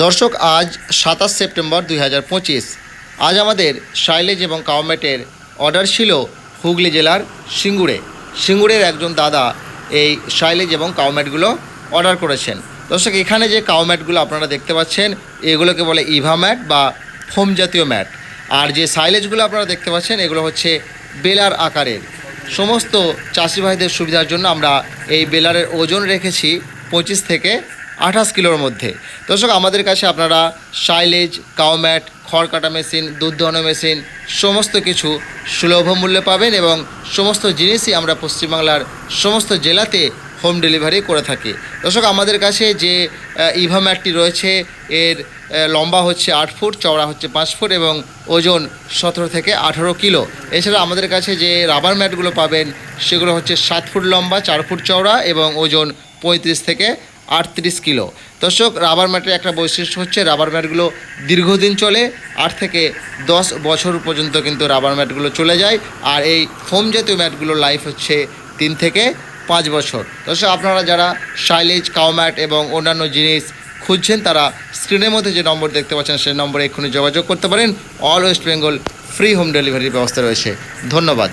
দর্শক, আজ 27 সেপ্টেম্বর 2025। আজ আমাদের সাইলেজ এবং কাউম্যাটের অর্ডার ছিল হুগলি জেলার সিঙ্গুরের একজন দাদা এই সাইলেজ এবং কাউম্যাটগুলো অর্ডার করেছেন। দর্শক, এখানে যে কাউম্যাটগুলো আপনারা দেখতে পাচ্ছেন এগুলোকে বলে ইভা ম্যাট বা ফোম জাতীয় ম্যাট। আর যে সাইলেজগুলো আপনারা দেখতে পাচ্ছেন এগুলো হচ্ছে বেলার আকারের। সমস্ত চাষি ভাইদের সুবিধার জন্য আমরা এই বেলারের ওজন রেখেছি 25 থেকে 28 কিলোর মধ্যে। দর্শক, আমাদের কাছে আপনারা সাইলেজ, কাউম্যাট, খড় কাটা মেশিন, দুধ দোহানো মেশিন সমস্ত কিছু সুলভ মূল্যে পাবেন এবং সমস্ত জিনিসই আমরা পশ্চিমবাংলার সমস্ত জেলাতে হোম ডেলিভারি করে থাকি। দর্শক, আমাদের কাছে যে ইভা ম্যাটটি রয়েছে এর লম্বা হচ্ছে 8 ফুট, চওড়া হচ্ছে 5 ফুট এবং ওজন 17 থেকে 18 কিলো। এছাড়া আমাদের কাছে যে রাবার ম্যাটগুলো পাবেন সেগুলো হচ্ছে 7 ফুট লম্বা, 4 ফুট চওড়া এবং ওজন 35 থেকে 38 কিলো। দর্শক, রাবার ম্যাটের একটা বৈশিষ্ট্য হচ্ছে রাবার ম্যাটগুলো দীর্ঘদিন চলে, 8 থেকে 10 বছর পর্যন্ত কিন্তু রাবার ম্যাটগুলো চলে যায়। আর এই ফোম জাতীয় ম্যাটগুলোর লাইফ হচ্ছে 3 থেকে 5 বছর। দর্শক, আপনারা যারা সাইলেজ, কাউম্যাট এবং অন্যান্য জিনিস খুঁজছেন তারা স্ক্রিনের মধ্যে যে নম্বর দেখতে পাচ্ছেন সেই নম্বরে এক্ষুনি যোগাযোগ করতে পারেন। All West Bengal free home ডেলিভারির ব্যবস্থা রয়েছে। ধন্যবাদ।